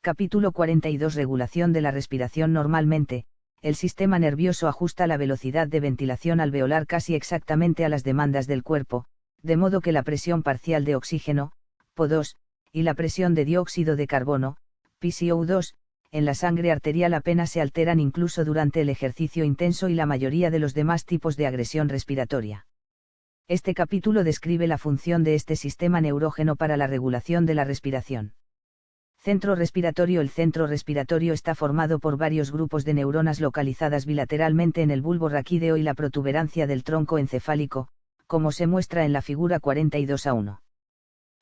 Capítulo 42. Regulación de la respiración. Normalmente, el sistema nervioso ajusta la velocidad de ventilación alveolar casi exactamente a las demandas del cuerpo, de modo que la presión parcial de oxígeno, PO2, y la presión de dióxido de carbono, PCO2, en la sangre arterial apenas se alteran incluso durante el ejercicio intenso y la mayoría de los demás tipos de agresión respiratoria. Este capítulo describe la función de este sistema neurógeno para la regulación de la respiración. Centro respiratorio. El centro respiratorio está formado por varios grupos de neuronas localizadas bilateralmente en el bulbo raquídeo y la protuberancia del tronco encefálico, como se muestra en la figura 42a1.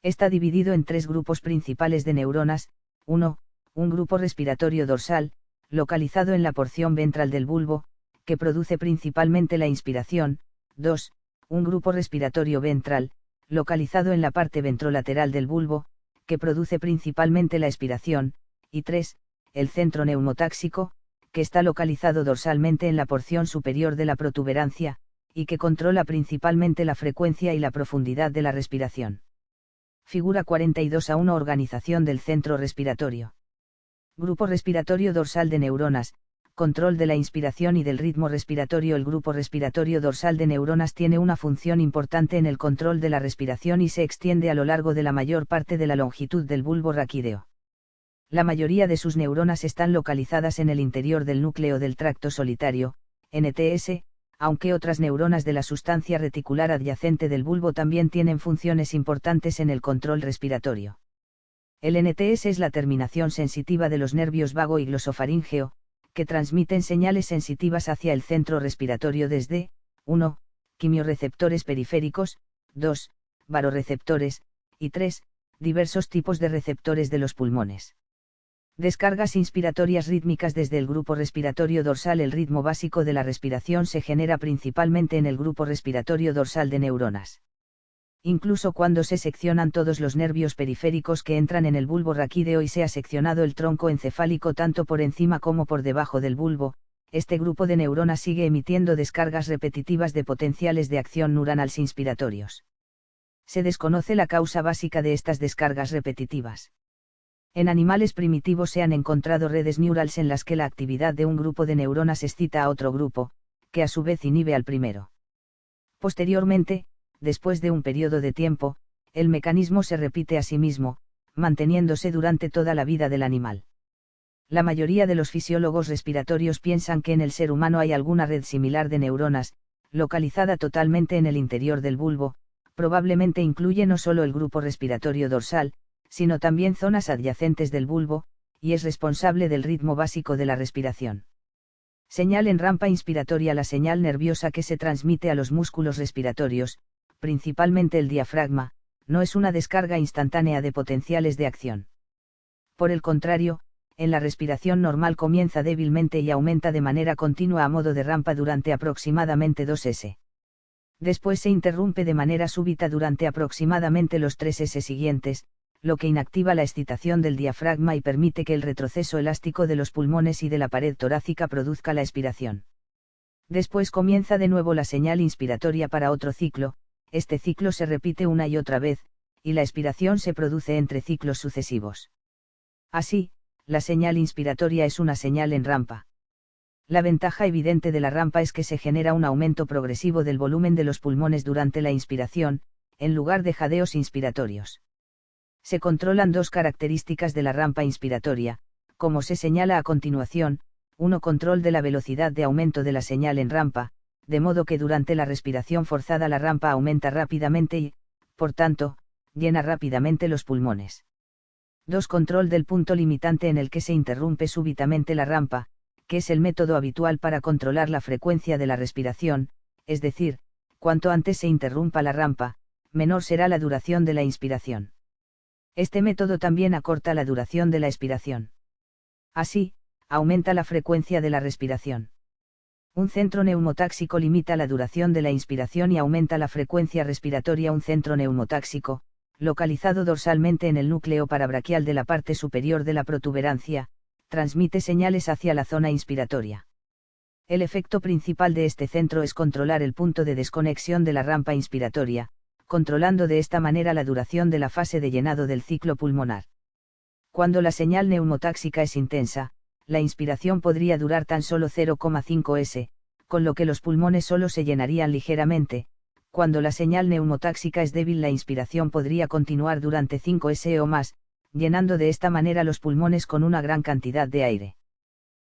Está dividido en tres grupos principales de neuronas: 1. Un grupo respiratorio dorsal, localizado en la porción ventral del bulbo, que produce principalmente la inspiración; 2. Un grupo respiratorio ventral, localizado en la parte ventrolateral del bulbo, que produce principalmente la expiración; y 3. El centro neumotáxico, que está localizado dorsalmente en la porción superior de la protuberancia, y que controla principalmente la frecuencia y la profundidad de la respiración. Figura 42a1. Organización del centro respiratorio. Grupo respiratorio dorsal de neuronas, control de la inspiración y del ritmo respiratorio. El grupo respiratorio dorsal de neuronas tiene una función importante en el control de la respiración y se extiende a lo largo de la mayor parte de la longitud del bulbo raquídeo. La mayoría de sus neuronas están localizadas en el interior del núcleo del tracto solitario, NTS, aunque otras neuronas de la sustancia reticular adyacente del bulbo también tienen funciones importantes en el control respiratorio. El NTS es la terminación sensitiva de los nervios vago y glosofaríngeo, que transmiten señales sensitivas hacia el centro respiratorio desde 1. Quimioreceptores periféricos; 2. Varoreceptores; y 3. Diversos tipos de receptores de los pulmones. Descargas inspiratorias rítmicas desde el grupo respiratorio dorsal. El ritmo básico de la respiración se genera principalmente en el grupo respiratorio dorsal de neuronas. Incluso cuando se seccionan todos los nervios periféricos que entran en el bulbo raquídeo y se ha seccionado el tronco encefálico tanto por encima como por debajo del bulbo, este grupo de neuronas sigue emitiendo descargas repetitivas de potenciales de acción neuronal inspiratorios. Se desconoce la causa básica de estas descargas repetitivas. En animales primitivos se han encontrado redes neurales en las que la actividad de un grupo de neuronas excita a otro grupo, que a su vez inhibe al primero. Posteriormente, después de un periodo de tiempo, el mecanismo se repite a sí mismo, manteniéndose durante toda la vida del animal. La mayoría de los fisiólogos respiratorios piensan que en el ser humano hay alguna red similar de neuronas, localizada totalmente en el interior del bulbo. Probablemente incluye no solo el grupo respiratorio dorsal, sino también zonas adyacentes del bulbo, y es responsable del ritmo básico de la respiración. Señal en rampa inspiratoria. La señal nerviosa que se transmite a los músculos respiratorios, principalmente el diafragma, no es una descarga instantánea de potenciales de acción. Por el contrario, en la respiración normal comienza débilmente y aumenta de manera continua a modo de rampa durante aproximadamente 2s. Después se interrumpe de manera súbita durante aproximadamente los 3s siguientes, lo que inactiva la excitación del diafragma y permite que el retroceso elástico de los pulmones y de la pared torácica produzca la expiración. Después comienza de nuevo la señal inspiratoria para otro ciclo. Este ciclo se repite una y otra vez, y la expiración se produce entre ciclos sucesivos. Así, la señal inspiratoria es una señal en rampa. La ventaja evidente de la rampa es que se genera un aumento progresivo del volumen de los pulmones durante la inspiración, en lugar de jadeos inspiratorios. Se controlan dos características de la rampa inspiratoria, como se señala a continuación: 1. Control de la velocidad de aumento de la señal en rampa, de modo que durante la respiración forzada la rampa aumenta rápidamente y, por tanto, llena rápidamente los pulmones. 2. Control del punto limitante en el que se interrumpe súbitamente la rampa, que es el método habitual para controlar la frecuencia de la respiración, es decir, cuanto antes se interrumpa la rampa, menor será la duración de la inspiración. Este método también acorta la duración de la expiración. Así, aumenta la frecuencia de la respiración. Un centro neumotáxico limita la duración de la inspiración y aumenta la frecuencia respiratoria. Un centro neumotáxico, localizado dorsalmente en el núcleo parabraquial de la parte superior de la protuberancia, transmite señales hacia la zona inspiratoria. El efecto principal de este centro es controlar el punto de desconexión de la rampa inspiratoria, controlando de esta manera la duración de la fase de llenado del ciclo pulmonar. Cuando la señal neumotáxica es intensa, la inspiración podría durar tan solo 0,5 s, con lo que los pulmones solo se llenarían ligeramente. Cuando la señal neumotáxica es débil, la inspiración podría continuar durante 5 s o más, llenando de esta manera los pulmones con una gran cantidad de aire.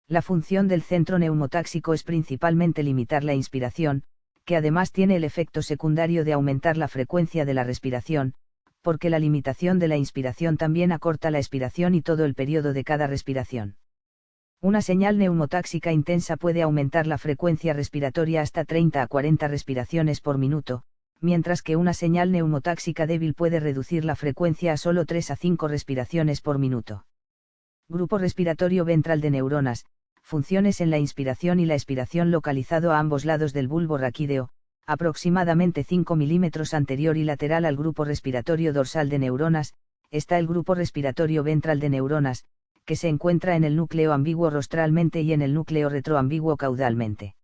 La función del centro neumotáxico es principalmente limitar la inspiración, que además tiene el efecto secundario de aumentar la frecuencia de la respiración, porque la limitación de la inspiración también acorta la expiración y todo el periodo de cada respiración. Una señal neumotáxica intensa puede aumentar la frecuencia respiratoria hasta 30 a 40 respiraciones por minuto, mientras que una señal neumotáxica débil puede reducir la frecuencia a solo 3 a 5 respiraciones por minuto. Grupo respiratorio ventral de neuronas, funciones en la inspiración y la expiración localizado a ambos lados del bulbo raquídeo, aproximadamente 5 milímetros anterior y lateral al grupo respiratorio dorsal de neuronas, está el grupo respiratorio ventral de neuronas, que se encuentra en el núcleo ambiguo rostralmente y en el núcleo retroambiguo caudalmente.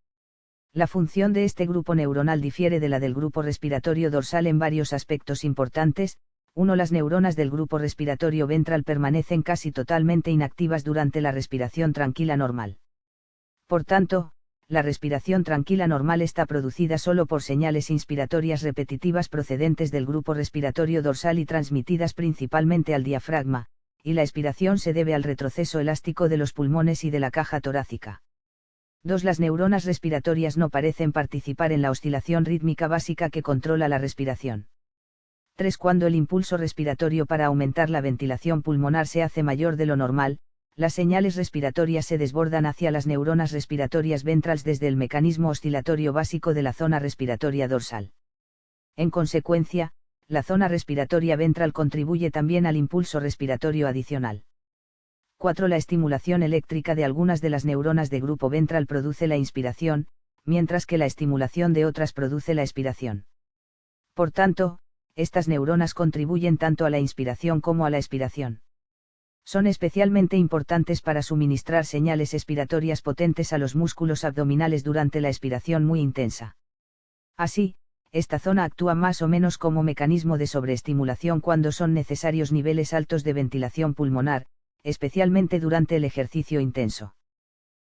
La función de este grupo neuronal difiere de la del grupo respiratorio dorsal en varios aspectos importantes. 1. Las neuronas del grupo respiratorio ventral permanecen casi totalmente inactivas durante la respiración tranquila normal. Por tanto, la respiración tranquila normal está producida solo por señales inspiratorias repetitivas procedentes del grupo respiratorio dorsal y transmitidas principalmente al diafragma, y la expiración se debe al retroceso elástico de los pulmones y de la caja torácica. 2. Las neuronas respiratorias no parecen participar en la oscilación rítmica básica que controla la respiración. 3. Cuando el impulso respiratorio para aumentar la ventilación pulmonar se hace mayor de lo normal, las señales respiratorias se desbordan hacia las neuronas respiratorias ventrales desde el mecanismo oscilatorio básico de la zona respiratoria dorsal. En consecuencia, la zona respiratoria ventral contribuye también al impulso respiratorio adicional. 4. La estimulación eléctrica de algunas de las neuronas de grupo ventral produce la inspiración, mientras que la estimulación de otras produce la expiración. Por tanto, estas neuronas contribuyen tanto a la inspiración como a la expiración. Son especialmente importantes para suministrar señales expiratorias potentes a los músculos abdominales durante la expiración muy intensa. Así, esta zona actúa más o menos como mecanismo de sobreestimulación cuando son necesarios niveles altos de ventilación pulmonar, especialmente durante el ejercicio intenso.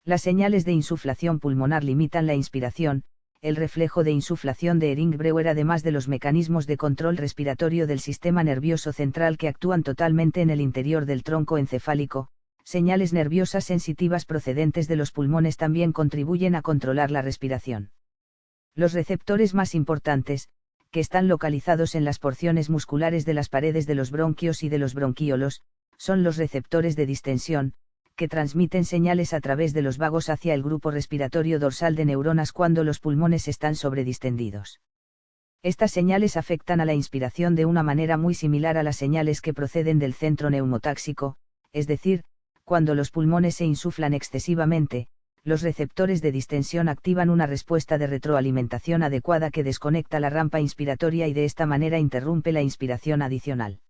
Las señales de insuflación pulmonar limitan la inspiración. El reflejo de insuflación de Ehring-Breuer, además de los mecanismos de control respiratorio del sistema nervioso central que actúan totalmente en el interior del tronco encefálico, señales nerviosas sensitivas procedentes de los pulmones también contribuyen a controlar la respiración. Los receptores más importantes, que están localizados en las porciones musculares de las paredes de los bronquios y de los bronquíolos, son los receptores de distensión, que transmiten señales a través de los vagos hacia el grupo respiratorio dorsal de neuronas cuando los pulmones están sobredistendidos. Estas señales afectan a la inspiración de una manera muy similar a las señales que proceden del centro neumotáxico, es decir, cuando los pulmones se insuflan excesivamente, los receptores de distensión activan una respuesta de retroalimentación adecuada que desconecta la rampa inspiratoria y de esta manera interrumpe la inspiración adicional.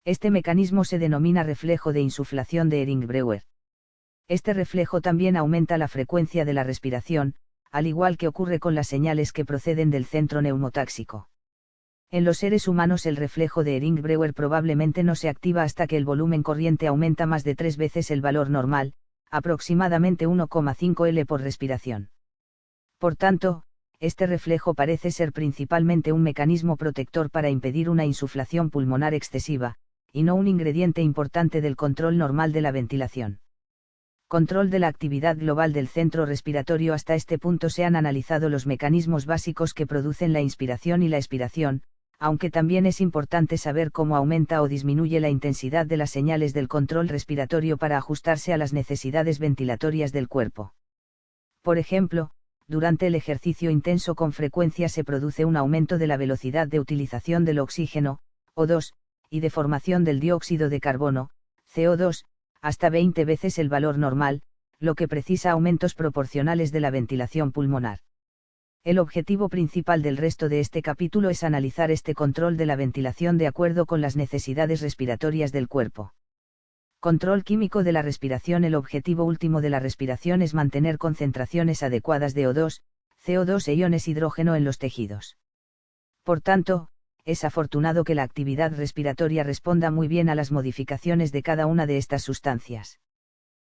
Este mecanismo se denomina reflejo de insuflación de Ehring-Breuer. Este reflejo también aumenta la frecuencia de la respiración, al igual que ocurre con las señales que proceden del centro neumotáxico. En los seres humanos el reflejo de Ehring-Breuer probablemente no se activa hasta que el volumen corriente aumenta más de 3 veces el valor normal, aproximadamente 1,5 L por respiración. Por tanto, este reflejo parece ser principalmente un mecanismo protector para impedir una insuflación pulmonar excesiva, y no un ingrediente importante del control normal de la ventilación. Control de la actividad global del centro respiratorio. Hasta este punto se han analizado los mecanismos básicos que producen la inspiración y la expiración, aunque también es importante saber cómo aumenta o disminuye la intensidad de las señales del control respiratorio para ajustarse a las necesidades ventilatorias del cuerpo. Por ejemplo, durante el ejercicio intenso con frecuencia se produce un aumento de la velocidad de utilización del oxígeno, O2, y de formación del dióxido de carbono, CO2, hasta 20 veces el valor normal, lo que precisa aumentos proporcionales de la ventilación pulmonar. El objetivo principal del resto de este capítulo es analizar este control de la ventilación de acuerdo con las necesidades respiratorias del cuerpo. Control químico de la respiración. El objetivo último de la respiración es mantener concentraciones adecuadas de O2, CO2 e iones hidrógeno en los tejidos. Por tanto, es afortunado que la actividad respiratoria responda muy bien a las modificaciones de cada una de estas sustancias.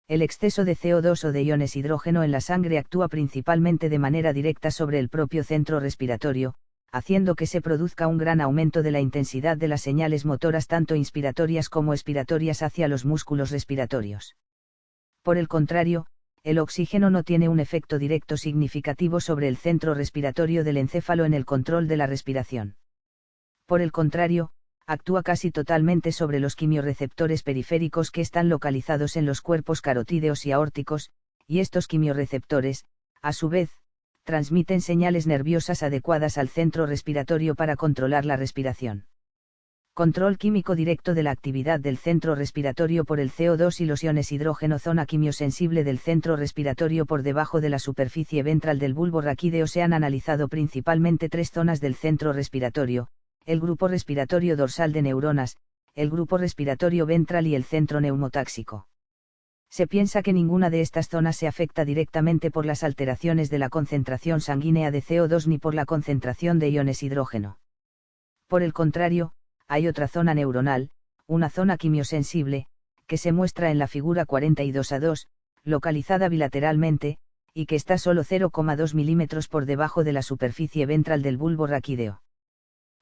El exceso de CO2 o de iones hidrógeno en la sangre actúa principalmente de manera directa sobre el propio centro respiratorio, haciendo que se produzca un gran aumento de la intensidad de las señales motoras tanto inspiratorias como expiratorias hacia los músculos respiratorios. Por el contrario, el oxígeno no tiene un efecto directo significativo sobre el centro respiratorio del encéfalo en el control de la respiración. Por el contrario, actúa casi totalmente sobre los quimiorreceptores periféricos que están localizados en los cuerpos carotídeos y aórticos, y estos quimiorreceptores, a su vez, transmiten señales nerviosas adecuadas al centro respiratorio para controlar la respiración. Control químico directo de la actividad del centro respiratorio por el CO2 y los iones hidrógeno. Zona quimiosensible del centro respiratorio por debajo de la superficie ventral del bulbo raquídeo. Se han analizado principalmente 3 zonas del centro respiratorio: el grupo respiratorio dorsal de neuronas, el grupo respiratorio ventral y el centro neumotáxico. Se piensa que ninguna de estas zonas se afecta directamente por las alteraciones de la concentración sanguínea de CO2 ni por la concentración de iones hidrógeno. Por el contrario, hay otra zona neuronal, una zona quimiosensible, que se muestra en la figura 42A2, localizada bilateralmente, y que está solo 0,2 milímetros por debajo de la superficie ventral del bulbo raquídeo.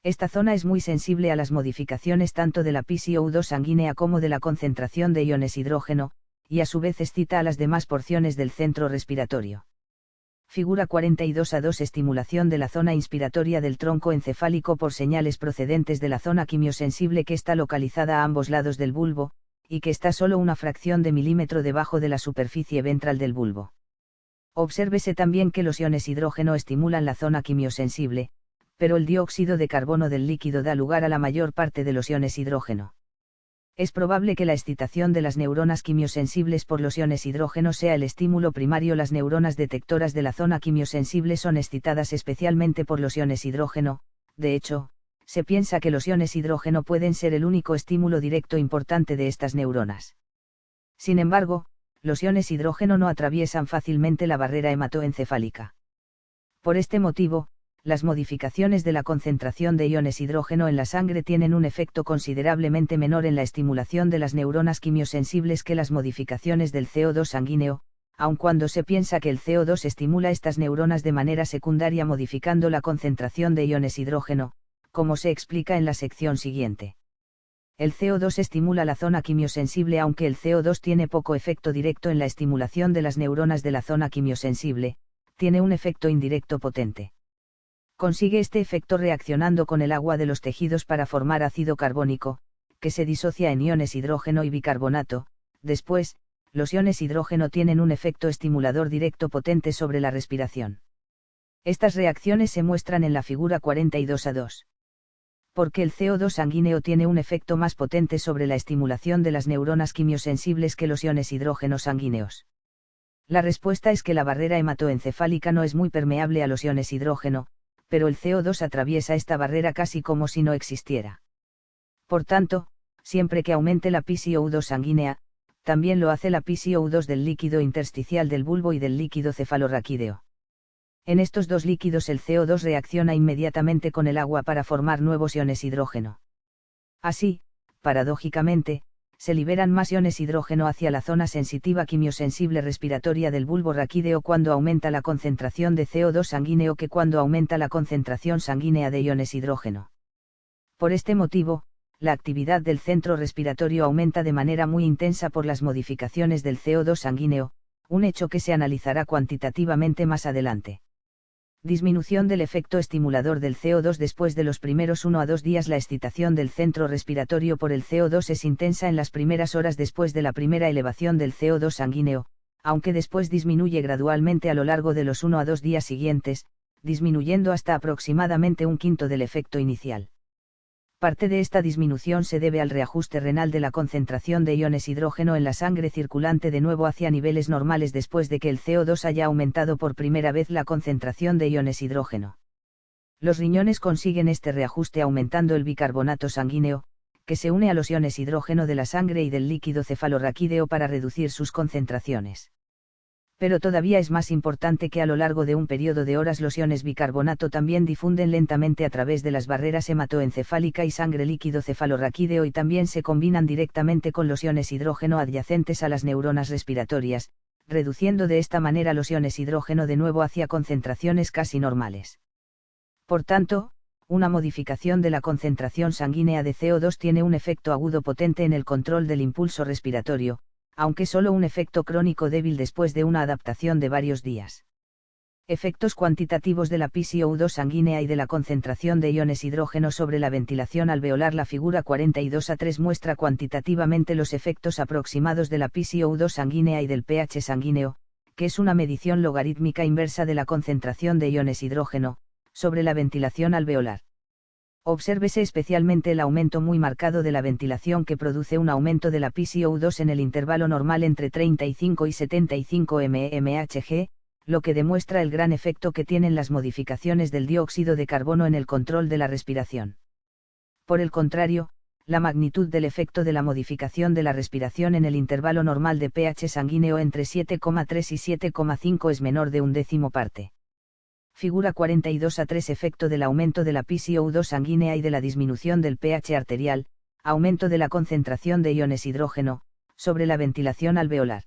Esta zona es muy sensible a las modificaciones tanto de la PCO2 sanguínea como de la concentración de iones hidrógeno, y a su vez excita a las demás porciones del centro respiratorio. Figura 42A2. Estimulación de la zona inspiratoria del tronco encefálico por señales procedentes de la zona quimiosensible que está localizada a ambos lados del bulbo, y que está solo una fracción de milímetro debajo de la superficie ventral del bulbo. Obsérvese también que los iones hidrógeno estimulan la zona quimiosensible, pero el dióxido de carbono del líquido da lugar a la mayor parte de los iones hidrógeno. Es probable que la excitación de las neuronas quimiosensibles por los iones hidrógeno sea el estímulo primario. Las neuronas detectoras de la zona quimiosensible son excitadas especialmente por los iones hidrógeno. De hecho, se piensa que los iones hidrógeno pueden ser el único estímulo directo importante de estas neuronas. Sin embargo, los iones hidrógeno no atraviesan fácilmente la barrera hematoencefálica. Por este motivo, las modificaciones de la concentración de iones hidrógeno en la sangre tienen un efecto considerablemente menor en la estimulación de las neuronas quimiosensibles que las modificaciones del CO2 sanguíneo, aun cuando se piensa que el CO2 estimula estas neuronas de manera secundaria modificando la concentración de iones hidrógeno, como se explica en la sección siguiente. El CO2 estimula la zona quimiosensible aunque el CO2 tiene poco efecto directo en la estimulación de las neuronas de la zona quimiosensible, tiene un efecto indirecto potente. Consigue este efecto reaccionando con el agua de los tejidos para formar ácido carbónico, que se disocia en iones hidrógeno y bicarbonato. Después, los iones hidrógeno tienen un efecto estimulador directo potente sobre la respiración. Estas reacciones se muestran en la figura 42A2. Porque el CO2 sanguíneo tiene un efecto más potente sobre la estimulación de las neuronas quimiosensibles que los iones hidrógeno sanguíneos. La respuesta es que la barrera hematoencefálica no es muy permeable a los iones hidrógeno, pero el CO2 atraviesa esta barrera casi como si no existiera. Por tanto, siempre que aumente la PCO2 sanguínea, también lo hace la PCO2 del líquido intersticial del bulbo y del líquido cefalorraquídeo. En estos dos líquidos el CO2 reacciona inmediatamente con el agua para formar nuevos iones hidrógeno. Así, paradójicamente, se liberan más iones hidrógeno hacia la zona sensitiva quimiosensible respiratoria del bulbo raquídeo cuando aumenta la concentración de CO2 sanguíneo que cuando aumenta la concentración sanguínea de iones hidrógeno. Por este motivo, la actividad del centro respiratorio aumenta de manera muy intensa por las modificaciones del CO2 sanguíneo, un hecho que se analizará cuantitativamente más adelante. Disminución del efecto estimulador del CO2. Después de los primeros 1 a 2 días la excitación del centro respiratorio por el CO2 es intensa en las primeras horas después de la primera elevación del CO2 sanguíneo, aunque después disminuye gradualmente a lo largo de los 1 a 2 días siguientes, disminuyendo hasta aproximadamente un quinto del efecto inicial. Parte de esta disminución se debe al reajuste renal de la concentración de iones hidrógeno en la sangre circulante de nuevo hacia niveles normales después de que el CO2 haya aumentado por primera vez la concentración de iones hidrógeno. Los riñones consiguen este reajuste aumentando el bicarbonato sanguíneo, que se une a los iones hidrógeno de la sangre y del líquido cefalorraquídeo para reducir sus concentraciones. Pero todavía es más importante que a lo largo de un periodo de horas los iones bicarbonato también difunden lentamente a través de las barreras hematoencefálica y sangre líquido cefalorraquídeo y también se combinan directamente con los iones hidrógeno adyacentes a las neuronas respiratorias, reduciendo de esta manera los iones hidrógeno de nuevo hacia concentraciones casi normales. Por tanto, una modificación de la concentración sanguínea de CO2 tiene un efecto agudo potente en el control del impulso respiratorio, aunque solo un efecto crónico débil después de una adaptación de varios días. Efectos cuantitativos de la PCO2 sanguínea y de la concentración de iones hidrógeno sobre la ventilación alveolar. La figura 42A3 muestra cuantitativamente los efectos aproximados de la PCO2 sanguínea y del pH sanguíneo, que es una medición logarítmica inversa de la concentración de iones hidrógeno, sobre la ventilación alveolar. Obsérvese especialmente el aumento muy marcado de la ventilación que produce un aumento de la PCO2 en el intervalo normal entre 35 y 75 mmHg, lo que demuestra el gran efecto que tienen las modificaciones del dióxido de carbono en el control de la respiración. Por el contrario, la magnitud del efecto de la modificación de la respiración en el intervalo normal de pH sanguíneo entre 7,3 y 7,5 es menor de un décimo parte. Figura 42A3 efecto del aumento de la PCO2 sanguínea y de la disminución del pH arterial, aumento de la concentración de iones hidrógeno, sobre la ventilación alveolar.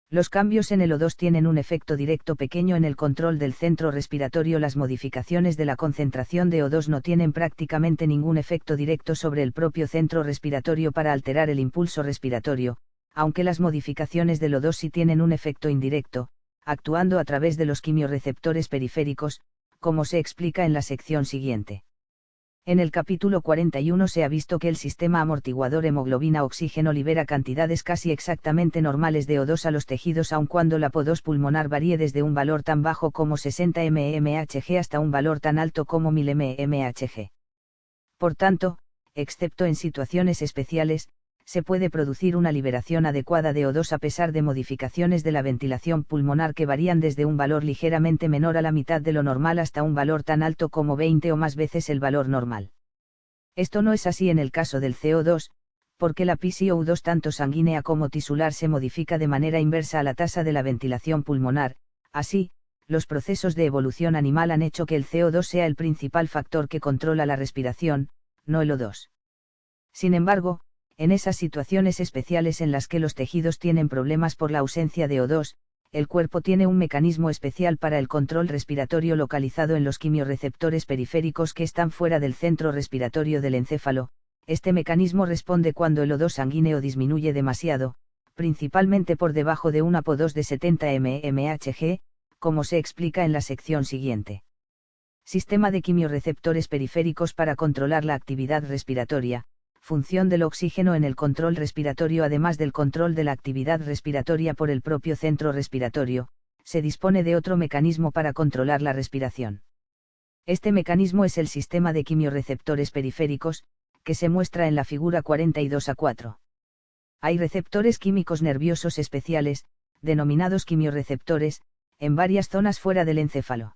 Los cambios en el O2 tienen un efecto directo pequeño en el control del centro respiratorio. Las modificaciones de la concentración de O2 no tienen prácticamente ningún efecto directo sobre el propio centro respiratorio para alterar el impulso respiratorio, aunque las modificaciones del O2 sí tienen un efecto indirecto, actuando a través de los quimiorreceptores periféricos, como se explica en la sección siguiente. En el capítulo 41 se ha visto que el sistema amortiguador hemoglobina-oxígeno libera cantidades casi exactamente normales de O2 a los tejidos aun cuando la PO2 pulmonar varíe desde un valor tan bajo como 60 mmHg hasta un valor tan alto como 1000 mmHg. Por tanto, excepto en situaciones especiales, se puede producir una liberación adecuada de O2 a pesar de modificaciones de la ventilación pulmonar que varían desde un valor ligeramente menor a la mitad de lo normal hasta un valor tan alto como 20 o más veces el valor normal. Esto no es así en el caso del CO2, porque la PCO2 tanto sanguínea como tisular se modifica de manera inversa a la tasa de la ventilación pulmonar. Así, los procesos de evolución animal han hecho que el CO2 sea el principal factor que controla la respiración, no el O2. Sin embargo, en esas situaciones especiales en las que los tejidos tienen problemas por la ausencia de O2, el cuerpo tiene un mecanismo especial para el control respiratorio localizado en los quimiorreceptores periféricos que están fuera del centro respiratorio del encéfalo. Este mecanismo responde cuando el O2 sanguíneo disminuye demasiado, principalmente por debajo de una PO2 de 70 mmHg, como se explica en la sección siguiente. Sistema de quimiorreceptores periféricos para controlar la actividad respiratoria. Función del oxígeno en el control respiratorio. Además del control de la actividad respiratoria por el propio centro respiratorio, se dispone de otro mecanismo para controlar la respiración. Este mecanismo es el sistema de quimiorreceptores periféricos, que se muestra en la figura 42A4. Hay receptores químicos nerviosos especiales, denominados quimiorreceptores, en varias zonas fuera del encéfalo.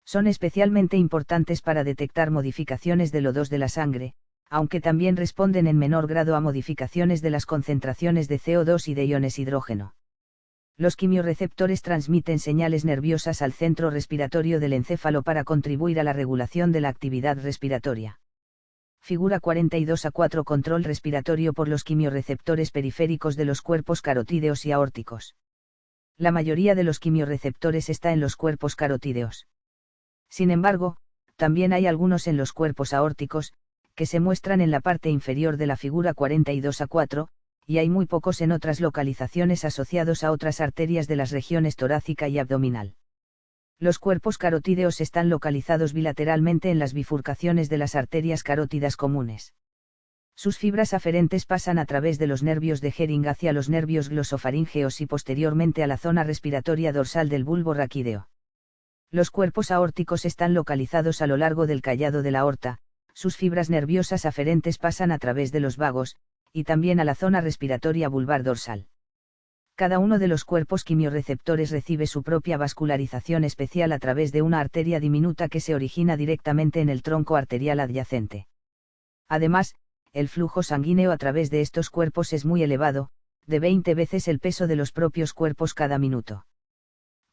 Son especialmente importantes para detectar modificaciones del O2 de la sangre, aunque también responden en menor grado a modificaciones de las concentraciones de CO2 y de iones hidrógeno. Los quimiorreceptores transmiten señales nerviosas al centro respiratorio del encéfalo para contribuir a la regulación de la actividad respiratoria. Figura 42A4 Control respiratorio por los quimiorreceptores periféricos de los cuerpos carotídeos y aórticos. La mayoría de los quimiorreceptores está en los cuerpos carotídeos. Sin embargo, también hay algunos en los cuerpos aórticos, que se muestran en la parte inferior de la figura 42A4, y hay muy pocos en otras localizaciones asociados a otras arterias de las regiones torácica y abdominal. Los cuerpos carotídeos están localizados bilateralmente en las bifurcaciones de las arterias carótidas comunes. Sus fibras aferentes pasan a través de los nervios de Hering hacia los nervios glosofaríngeos y posteriormente a la zona respiratoria dorsal del bulbo raquídeo. Los cuerpos aórticos están localizados a lo largo del callado de la aorta. Sus fibras nerviosas aferentes pasan a través de los vagos, y también a la zona respiratoria vulvar dorsal. Cada uno de los cuerpos quimiorreceptores recibe su propia vascularización especial a través de una arteria diminuta que se origina directamente en el tronco arterial adyacente. Además, el flujo sanguíneo a través de estos cuerpos es muy elevado, de 20 veces el peso de los propios cuerpos cada minuto.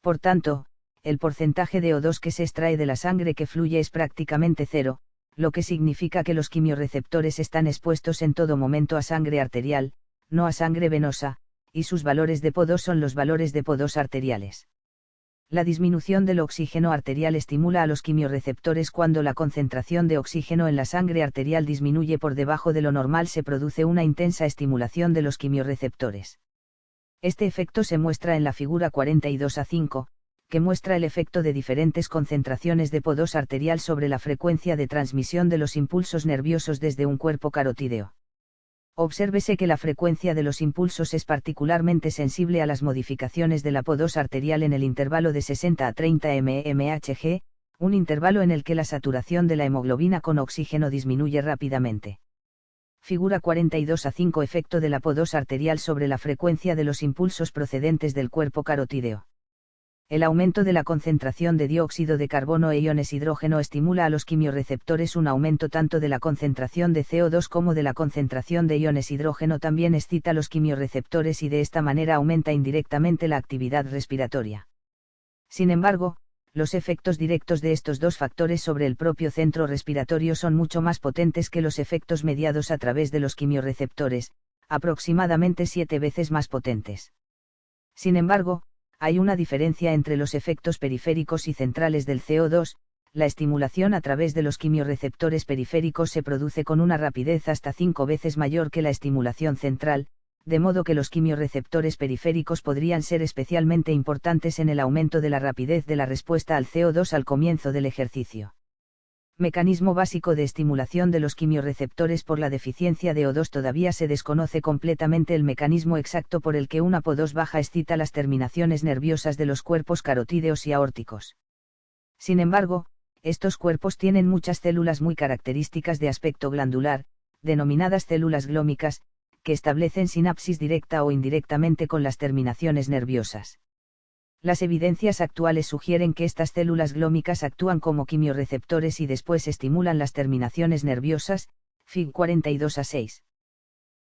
Por tanto, el porcentaje de O2 que se extrae de la sangre que fluye es prácticamente cero, lo que significa que los quimiorreceptores están expuestos en todo momento a sangre arterial, no a sangre venosa, y sus valores de PO2 son los valores de PO2 arteriales. La disminución del oxígeno arterial estimula a los quimiorreceptores. Cuando la concentración de oxígeno en la sangre arterial disminuye por debajo de lo normal, se produce una intensa estimulación de los quimiorreceptores. Este efecto se muestra en la figura 42A5, que muestra el efecto de diferentes concentraciones de PO2 arterial sobre la frecuencia de transmisión de los impulsos nerviosos desde un cuerpo carotídeo. Obsérvese que la frecuencia de los impulsos es particularmente sensible a las modificaciones de la PO2 arterial en el intervalo de 60 a 30 mmHg, un intervalo en el que la saturación de la hemoglobina con oxígeno disminuye rápidamente. Figura 42A5. Efecto de la PO2 arterial sobre la frecuencia de los impulsos procedentes del cuerpo carotídeo. El aumento de la concentración de dióxido de carbono e iones hidrógeno estimula a los quimiorreceptores. Un aumento tanto de la concentración de CO2 como de la concentración de iones hidrógeno también excita los quimiorreceptores y de esta manera aumenta indirectamente la actividad respiratoria. Sin embargo, los efectos directos de estos dos factores sobre el propio centro respiratorio son mucho más potentes que los efectos mediados a través de los quimiorreceptores, aproximadamente 7 veces más potentes. Sin embargo, hay una diferencia entre los efectos periféricos y centrales del CO2, la estimulación a través de los quimiorreceptores periféricos se produce con una rapidez hasta 5 veces mayor que la estimulación central, de modo que los quimiorreceptores periféricos podrían ser especialmente importantes en el aumento de la rapidez de la respuesta al CO2 al comienzo del ejercicio. Mecanismo básico de estimulación de los quimiorreceptores por la deficiencia de O2. Todavía se desconoce completamente el mecanismo exacto por el que una PO2 baja excita las terminaciones nerviosas de los cuerpos carotídeos y aórticos. Sin embargo, estos cuerpos tienen muchas células muy características de aspecto glandular, denominadas células glómicas, que establecen sinapsis directa o indirectamente con las terminaciones nerviosas. Las evidencias actuales sugieren que estas células glómicas actúan como quimiorreceptores y después estimulan las terminaciones nerviosas, Fig 42A6.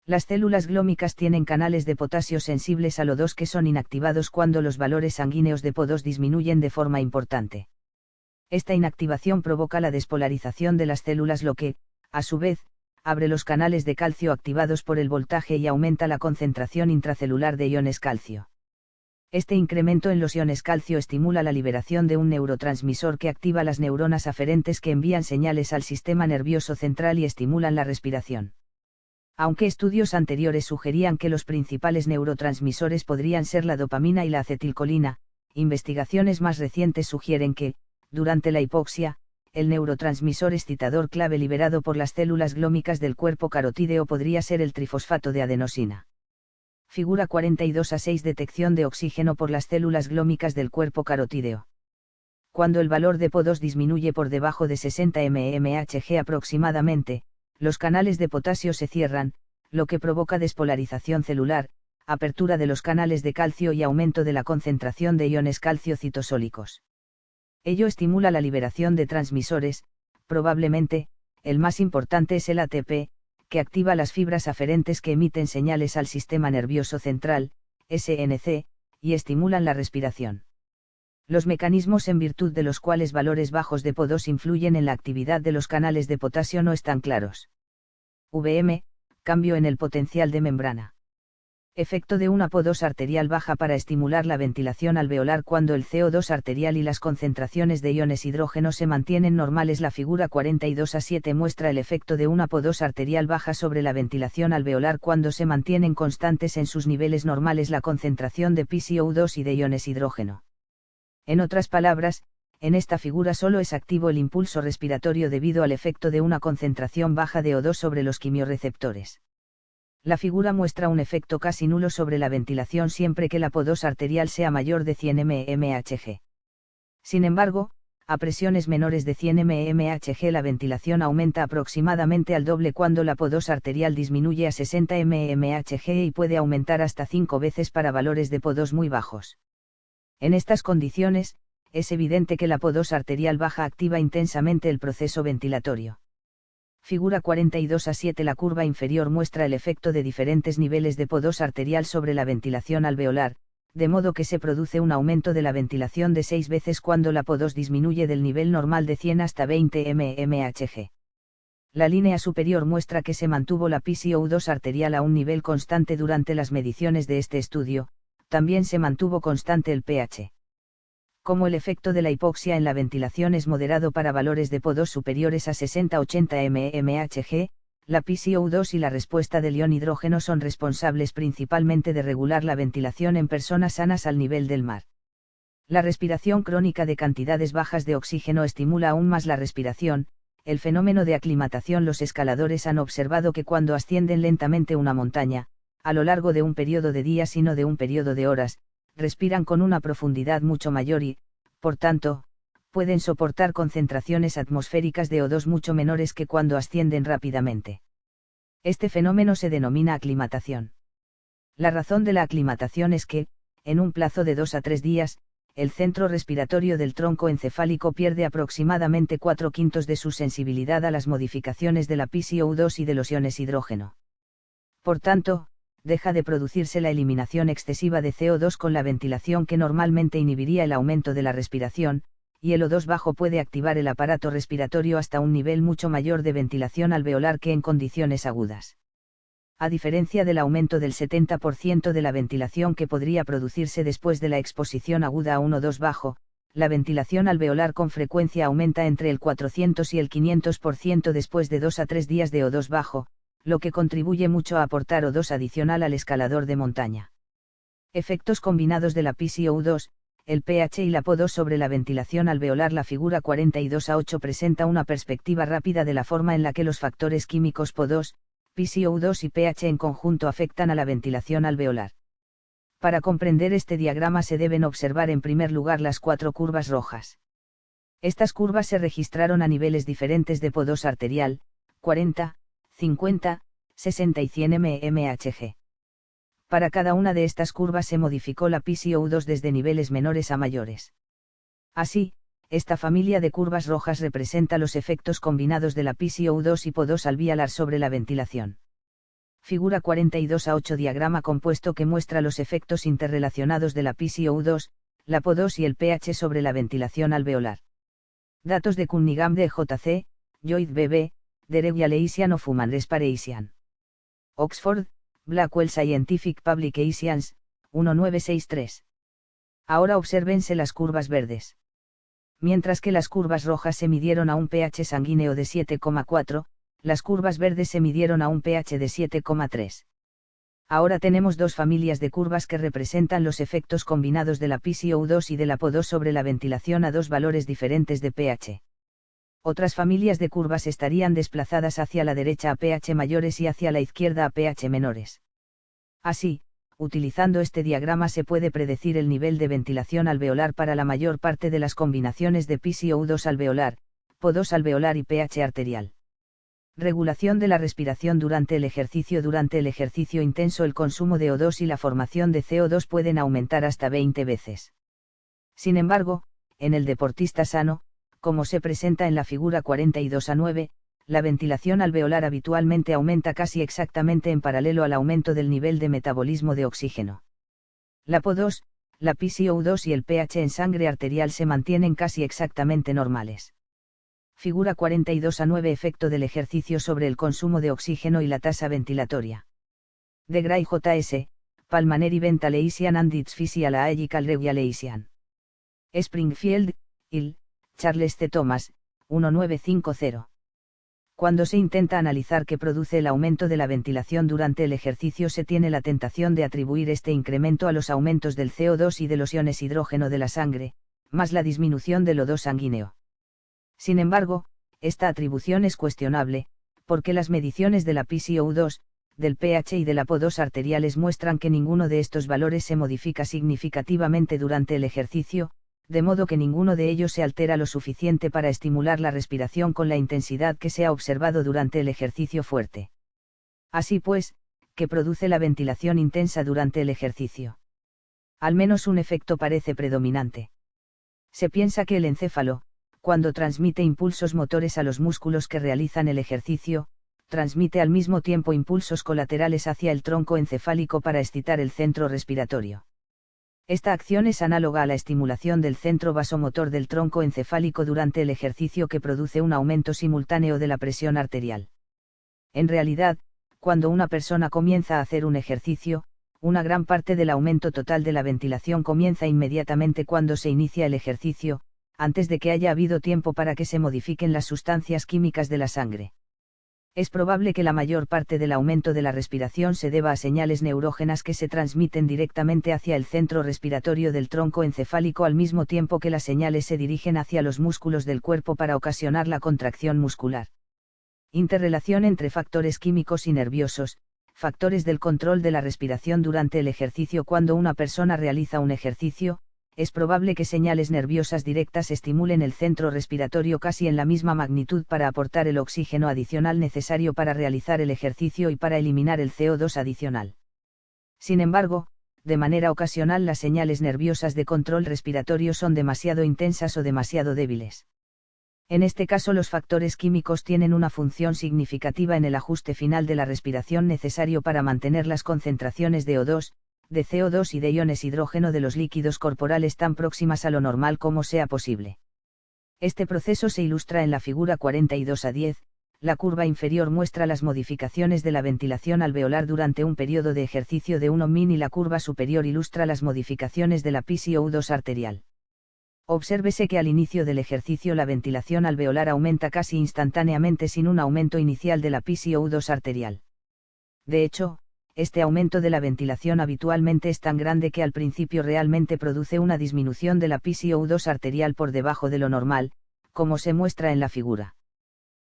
Las células glómicas tienen canales de potasio sensibles al O2 que son inactivados cuando los valores sanguíneos de PO2 disminuyen de forma importante. Esta inactivación provoca la despolarización de las células, lo que, a su vez, abre los canales de calcio activados por el voltaje y aumenta la concentración intracelular de iones calcio. Este incremento en los iones calcio estimula la liberación de un neurotransmisor que activa las neuronas aferentes que envían señales al sistema nervioso central y estimulan la respiración. Aunque estudios anteriores sugerían que los principales neurotransmisores podrían ser la dopamina y la acetilcolina, investigaciones más recientes sugieren que, durante la hipoxia, el neurotransmisor excitador clave liberado por las células glómicas del cuerpo carotídeo podría ser el trifosfato de adenosina. Figura 42A6. Detección de oxígeno por las células glómicas del cuerpo carotídeo. Cuando el valor de PO2 disminuye por debajo de 60 mmHg aproximadamente, los canales de potasio se cierran, lo que provoca despolarización celular, apertura de los canales de calcio y aumento de la concentración de iones calcio citosólicos. Ello estimula la liberación de transmisores, probablemente, el más importante es el ATP, que activa las fibras aferentes que emiten señales al sistema nervioso central, SNC, y estimulan la respiración. Los mecanismos en virtud de los cuales valores bajos de PO2 influyen en la actividad de los canales de potasio no están claros. VM, cambio en el potencial de membrana. Efecto de una PO2 arterial baja para estimular la ventilación alveolar cuando el CO2 arterial y las concentraciones de iones hidrógeno se mantienen normales. La figura 42A7 muestra el efecto de una PO2 arterial baja sobre la ventilación alveolar cuando se mantienen constantes en sus niveles normales la concentración de PCO2 y de iones hidrógeno. En otras palabras, en esta figura solo es activo el impulso respiratorio debido al efecto de una concentración baja de O2 sobre los quimiorreceptores. La figura muestra un efecto casi nulo sobre la ventilación siempre que la PO2 arterial sea mayor de 100 mmHg. Sin embargo, a presiones menores de 100 mmHg la ventilación aumenta aproximadamente al doble cuando la PO2 arterial disminuye a 60 mmHg y puede aumentar hasta 5 veces para valores de PO2 muy bajos. En estas condiciones, es evidente que la PO2 arterial baja activa intensamente el proceso ventilatorio. Figura 42A7. La curva inferior muestra el efecto de diferentes niveles de PO2 arterial sobre la ventilación alveolar, de modo que se produce un aumento de la ventilación de 6 veces cuando la PO2 disminuye del nivel normal de 100 hasta 20 mmHg. La línea superior muestra que se mantuvo la PCO2 arterial a un nivel constante durante las mediciones de este estudio, también se mantuvo constante el pH. Como el efecto de la hipoxia en la ventilación es moderado para valores de PO2 superiores a 60-80 mmHg, la PCO2 y la respuesta del ion hidrógeno son responsables principalmente de regular la ventilación en personas sanas al nivel del mar. La respiración crónica de cantidades bajas de oxígeno estimula aún más la respiración. El fenómeno de aclimatación. Los escaladores han observado que cuando ascienden lentamente una montaña, a lo largo de un periodo de días y no de un periodo de horas, respiran con una profundidad mucho mayor y, por tanto, pueden soportar concentraciones atmosféricas de O2 mucho menores que cuando ascienden rápidamente. Este fenómeno se denomina aclimatación. La razón de la aclimatación es que, en un plazo de 2 a 3 días, el centro respiratorio del tronco encefálico pierde aproximadamente 4/5 de su sensibilidad a las modificaciones de la PCO2 y de los iones hidrógeno. Por tanto, deja de producirse la eliminación excesiva de CO2 con la ventilación que normalmente inhibiría el aumento de la respiración, y el O2 bajo puede activar el aparato respiratorio hasta un nivel mucho mayor de ventilación alveolar que en condiciones agudas. A diferencia del aumento del 70% de la ventilación que podría producirse después de la exposición aguda a un O2 bajo, la ventilación alveolar con frecuencia aumenta entre el 400 y el 500% después de 2 a 3 días de O2 bajo, lo que contribuye mucho a aportar O2 adicional al escalador de montaña. Efectos combinados de la PCO2, el pH y la PO2 sobre la ventilación alveolar. La figura 42-8 presenta una perspectiva rápida de la forma en la que los factores químicos PO2, PCO2 y pH en conjunto afectan a la ventilación alveolar. Para comprender este diagrama se deben observar en primer lugar las 4 curvas rojas. Estas curvas se registraron a niveles diferentes de PO2 arterial, 40, 50, 60 y 100 mmHg. Para cada una de estas curvas se modificó la PCO2 desde niveles menores a mayores. Así, esta familia de curvas rojas representa los efectos combinados de la PCO2 y PO2 alveolar sobre la ventilación. Figura 42-8 diagrama compuesto que muestra los efectos interrelacionados de la PCO2, la PO2 y el pH sobre la ventilación alveolar. Datos de Cunningham de JC, Lloyd B.B., de Regulation of Human Respiration. Oxford, Blackwell Scientific Publications, 1963. Ahora obsérvense las curvas verdes. Mientras que las curvas rojas se midieron a un pH sanguíneo de 7,4, las curvas verdes se midieron a un pH de 7,3. Ahora tenemos dos familias de curvas que representan los efectos combinados de la PCO2 y de la PO2 sobre la ventilación a dos valores diferentes de pH. Otras familias de curvas estarían desplazadas hacia la derecha a pH mayores y hacia la izquierda a pH menores. Así, utilizando este diagrama se puede predecir el nivel de ventilación alveolar para la mayor parte de las combinaciones de PCO2 alveolar, PO2 alveolar y pH arterial. Regulación de la respiración durante el ejercicio. Durante el ejercicio intenso el consumo de O2 y la formación de CO2 pueden aumentar hasta 20 veces. Sin embargo, en el deportista sano, como se presenta en la figura 42-9, la ventilación alveolar habitualmente aumenta casi exactamente en paralelo al aumento del nivel de metabolismo de oxígeno. La PO2, la PCO2 y el pH en sangre arterial se mantienen casi exactamente normales. Figura 42-9 Efecto del ejercicio sobre el consumo de oxígeno y la tasa ventilatoria. De Gray J.S., Pulmonary Ventilation and its Physiological Regulation. Springfield, Ill, Charles C. Thomas, 1950. Cuando se intenta analizar qué produce el aumento de la ventilación durante el ejercicio se tiene la tentación de atribuir este incremento a los aumentos del CO2 y de los iones hidrógeno de la sangre, más la disminución del O2 sanguíneo. Sin embargo, esta atribución es cuestionable, porque las mediciones de la PCO2, del pH y de la PO2 arteriales muestran que ninguno de estos valores se modifica significativamente durante el ejercicio, de modo que ninguno de ellos se altera lo suficiente para estimular la respiración con la intensidad que se ha observado durante el ejercicio fuerte. Así pues, ¿qué produce la ventilación intensa durante el ejercicio? Al menos un efecto parece predominante. Se piensa que el encéfalo, cuando transmite impulsos motores a los músculos que realizan el ejercicio, transmite al mismo tiempo impulsos colaterales hacia el tronco encefálico para excitar el centro respiratorio. Esta acción es análoga a la estimulación del centro vasomotor del tronco encefálico durante el ejercicio que produce un aumento simultáneo de la presión arterial. En realidad, cuando una persona comienza a hacer un ejercicio, una gran parte del aumento total de la ventilación comienza inmediatamente cuando se inicia el ejercicio, antes de que haya habido tiempo para que se modifiquen las sustancias químicas de la sangre. Es probable que la mayor parte del aumento de la respiración se deba a señales neurógenas que se transmiten directamente hacia el centro respiratorio del tronco encefálico al mismo tiempo que las señales se dirigen hacia los músculos del cuerpo para ocasionar la contracción muscular. Interrelación entre factores químicos y nerviosos, factores del control de la respiración durante el ejercicio. Cuando una persona realiza un ejercicio, es probable que señales nerviosas directas estimulen el centro respiratorio casi en la misma magnitud para aportar el oxígeno adicional necesario para realizar el ejercicio y para eliminar el CO2 adicional. Sin embargo, de manera ocasional las señales nerviosas de control respiratorio son demasiado intensas o demasiado débiles. En este caso los factores químicos tienen una función significativa en el ajuste final de la respiración necesario para mantener las concentraciones de O2, de CO2 y de iones hidrógeno de los líquidos corporales tan próximas a lo normal como sea posible. Este proceso se ilustra en la figura 42-10, la curva inferior muestra las modificaciones de la ventilación alveolar durante un periodo de ejercicio de 1 min y la curva superior ilustra las modificaciones de la PCO2 arterial. Obsérvese que al inicio del ejercicio la ventilación alveolar aumenta casi instantáneamente sin un aumento inicial de la PCO2 arterial. De hecho, este aumento de la ventilación habitualmente es tan grande que al principio realmente produce una disminución de la PCO2 arterial por debajo de lo normal, como se muestra en la figura.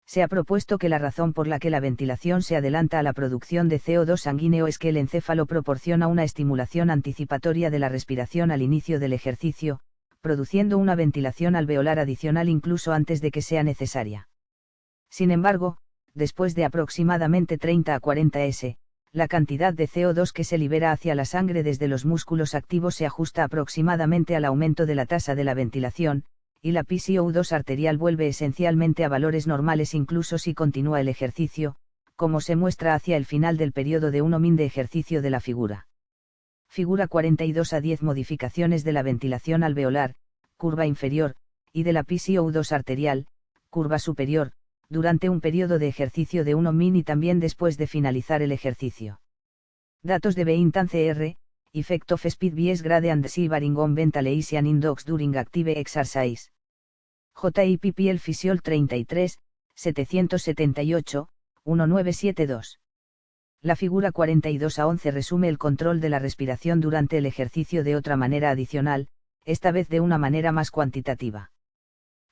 Se ha propuesto que la razón por la que la ventilación se adelanta a la producción de CO2 sanguíneo es que el encéfalo proporciona una estimulación anticipatoria de la respiración al inicio del ejercicio, produciendo una ventilación alveolar adicional incluso antes de que sea necesaria. Sin embargo, después de aproximadamente 30 a 40 s, la cantidad de CO2 que se libera hacia la sangre desde los músculos activos se ajusta aproximadamente al aumento de la tasa de la ventilación, y la PCO2 arterial vuelve esencialmente a valores normales incluso si continúa el ejercicio, como se muestra hacia el final del periodo de 1 min de ejercicio de la figura. Figura 42-10 modificaciones de la ventilación alveolar, curva inferior, y de la PCO2 arterial, curva superior, durante un periodo de ejercicio de 1 min y también después de finalizar el ejercicio. Datos de Beintan CR, Effect of Speed Bias Grade and Shivering on Ventilation in Dogs During Active Exercise. JIPPL Physiol 33, 778, 1972. La figura 42-11 resume el control de la respiración durante el ejercicio de otra manera adicional, esta vez de una manera más cuantitativa.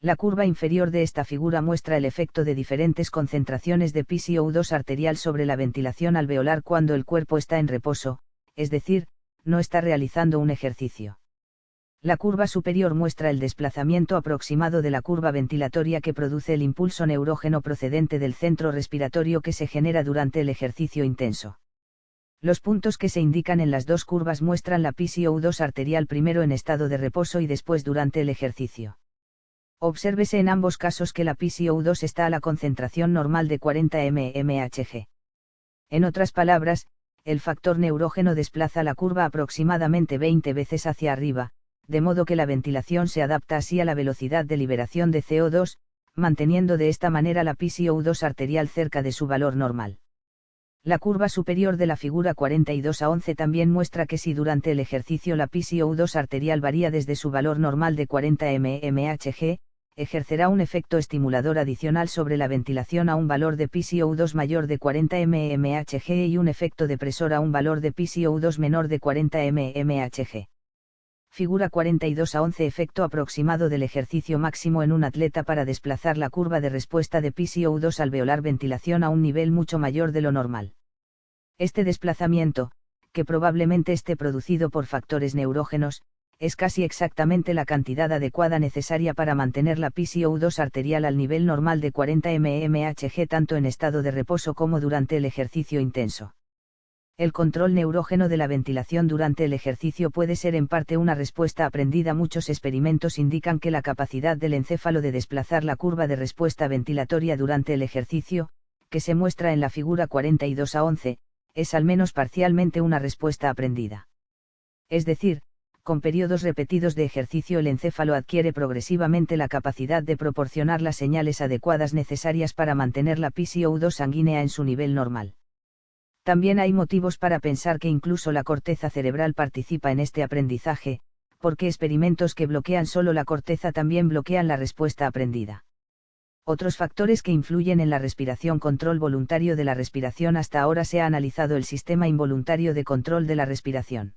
La curva inferior de esta figura muestra el efecto de diferentes concentraciones de PCO2 arterial sobre la ventilación alveolar cuando el cuerpo está en reposo, es decir, no está realizando un ejercicio. La curva superior muestra el desplazamiento aproximado de la curva ventilatoria que produce el impulso neurógeno procedente del centro respiratorio que se genera durante el ejercicio intenso. Los puntos que se indican en las dos curvas muestran la PCO2 arterial primero en estado de reposo y después durante el ejercicio. Obsérvese en ambos casos que la PCO2 está a la concentración normal de 40 mmHg. En otras palabras, el factor neurógeno desplaza la curva aproximadamente 20 veces hacia arriba, de modo que la ventilación se adapta así a la velocidad de liberación de CO2, manteniendo de esta manera la PCO2 arterial cerca de su valor normal. La curva superior de la figura 42-11 también muestra que si durante el ejercicio la PCO2 arterial varía desde su valor normal de 40 mmHg, ejercerá un efecto estimulador adicional sobre la ventilación a un valor de PCO2 mayor de 40 mmHg y un efecto depresor a un valor de PCO2 menor de 40 mmHg. Figura 42-11 Efecto aproximado del ejercicio máximo en un atleta para desplazar la curva de respuesta de PCO2 alveolar ventilación a un nivel mucho mayor de lo normal. Este desplazamiento, que probablemente esté producido por factores neurógenos, es casi exactamente la cantidad adecuada necesaria para mantener la PCO2 arterial al nivel normal de 40 mmHg tanto en estado de reposo como durante el ejercicio intenso. El control neurógeno de la ventilación durante el ejercicio puede ser en parte una respuesta aprendida. Muchos experimentos indican que la capacidad del encéfalo de desplazar la curva de respuesta ventilatoria durante el ejercicio, que se muestra en la figura 42-11, es al menos parcialmente una respuesta aprendida. Es decir, Con periodos repetidos de ejercicio el encéfalo adquiere progresivamente la capacidad de proporcionar las señales adecuadas necesarias para mantener la PCO2 sanguínea en su nivel normal. También hay motivos para pensar que incluso la corteza cerebral participa en este aprendizaje, porque experimentos que bloquean solo la corteza también bloquean la respuesta aprendida. Otros factores que influyen en la respiración. Control voluntario de la respiración. Hasta ahora se ha analizado el sistema involuntario de control de la respiración.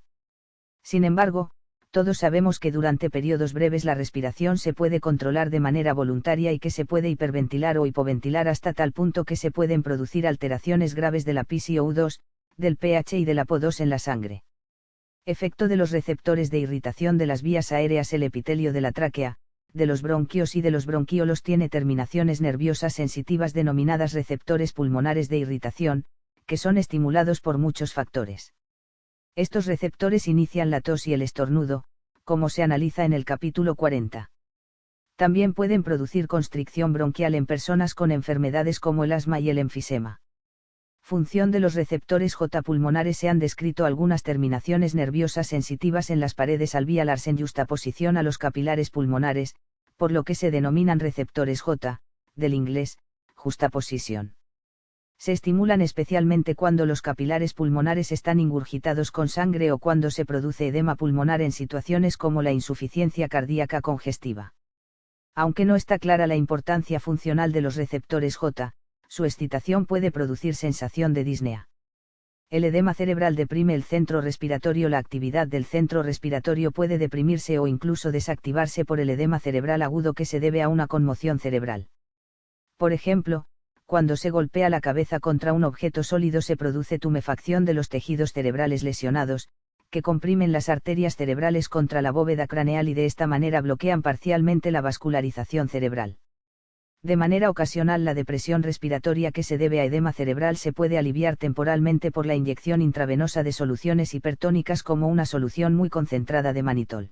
Sin embargo, todos sabemos que durante periodos breves la respiración se puede controlar de manera voluntaria y que se puede hiperventilar o hipoventilar hasta tal punto que se pueden producir alteraciones graves de la PCO2, del pH y de la PO2 en la sangre. Efecto de los receptores de irritación de las vías aéreas. El epitelio de la tráquea, de los bronquios y de los bronquiolos tiene terminaciones nerviosas sensitivas denominadas receptores pulmonares de irritación, que son estimulados por muchos factores. Estos receptores inician la tos y el estornudo, como se analiza en el capítulo 40. También pueden producir constricción bronquial en personas con enfermedades como el asma y el enfisema. Función de los receptores J pulmonares. Se han descrito algunas terminaciones nerviosas sensitivas en las paredes alveolares en yuxtaposición a los capilares pulmonares, por lo que se denominan receptores J, del inglés, juxtaposition. Se estimulan especialmente cuando los capilares pulmonares están ingurgitados con sangre o cuando se produce edema pulmonar en situaciones como la insuficiencia cardíaca congestiva. Aunque no está clara la importancia funcional de los receptores J, su excitación puede producir sensación de disnea. El edema cerebral deprime el centro respiratorio. La actividad del centro respiratorio puede deprimirse o incluso desactivarse por el edema cerebral agudo que se debe a una conmoción cerebral. Por ejemplo, cuando se golpea la cabeza contra un objeto sólido se produce tumefacción de los tejidos cerebrales lesionados, que comprimen las arterias cerebrales contra la bóveda craneal y de esta manera bloquean parcialmente la vascularización cerebral. De manera ocasional la depresión respiratoria que se debe a edema cerebral se puede aliviar temporalmente por la inyección intravenosa de soluciones hipertónicas como una solución muy concentrada de manitol.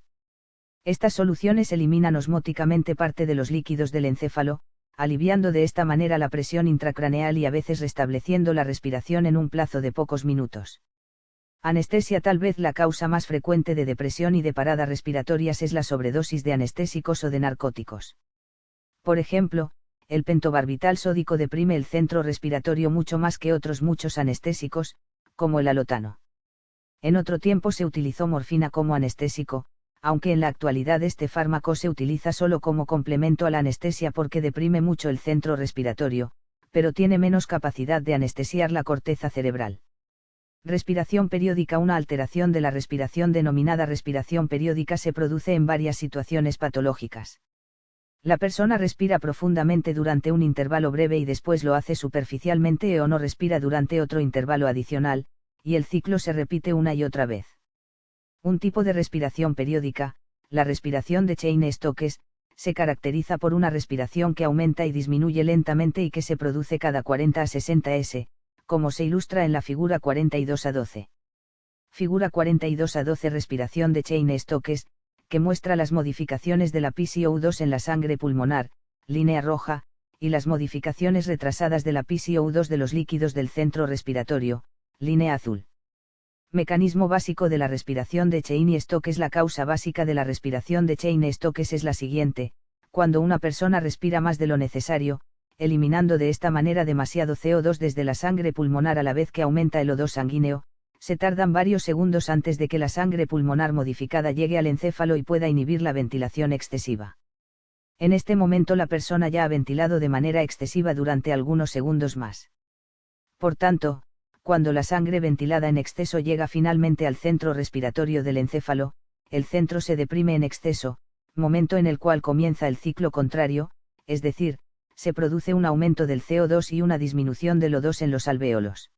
Estas soluciones eliminan osmóticamente parte de los líquidos del encéfalo, aliviando de esta manera la presión intracraneal y a veces restableciendo la respiración en un plazo de pocos minutos. Anestesia. Tal vez la causa más frecuente de depresión y de paradas respiratorias es la sobredosis de anestésicos o de narcóticos. Por ejemplo, el pentobarbital sódico deprime el centro respiratorio mucho más que otros muchos anestésicos, como el alotano. En otro tiempo se utilizó morfina como anestésico, aunque en la actualidad este fármaco se utiliza solo como complemento a la anestesia porque deprime mucho el centro respiratorio, pero tiene menos capacidad de anestesiar la corteza cerebral. Respiración periódica. Una alteración de la respiración denominada respiración periódica se produce en varias situaciones patológicas. La persona respira profundamente durante un intervalo breve y después lo hace superficialmente o no respira durante otro intervalo adicional, y el ciclo se repite una y otra vez. Un tipo de respiración periódica, la respiración de Cheyne-Stokes, se caracteriza por una respiración que aumenta y disminuye lentamente y que se produce cada 40 a 60 s, como se ilustra en la figura 42-12. Figura 42-12. Respiración de Cheyne-Stokes, que muestra las modificaciones de la PCO2 en la sangre pulmonar, línea roja, y las modificaciones retrasadas de la PCO2 de los líquidos del centro respiratorio, línea azul. Mecanismo básico de la respiración de Cheyne-Stokes. La causa básica de la respiración de Cheyne-Stokes es la siguiente: cuando una persona respira más de lo necesario, eliminando de esta manera demasiado CO2 desde la sangre pulmonar a la vez que aumenta el O2 sanguíneo, se tardan varios segundos antes de que la sangre pulmonar modificada llegue al encéfalo y pueda inhibir la ventilación excesiva. En este momento la persona ya ha ventilado de manera excesiva durante algunos segundos más. Por tanto, cuando la sangre ventilada en exceso llega finalmente al centro respiratorio del encéfalo, el centro se deprime en exceso, momento en el cual comienza el ciclo contrario, es decir, se produce un aumento del CO2 y una disminución del O2 en los alvéolos.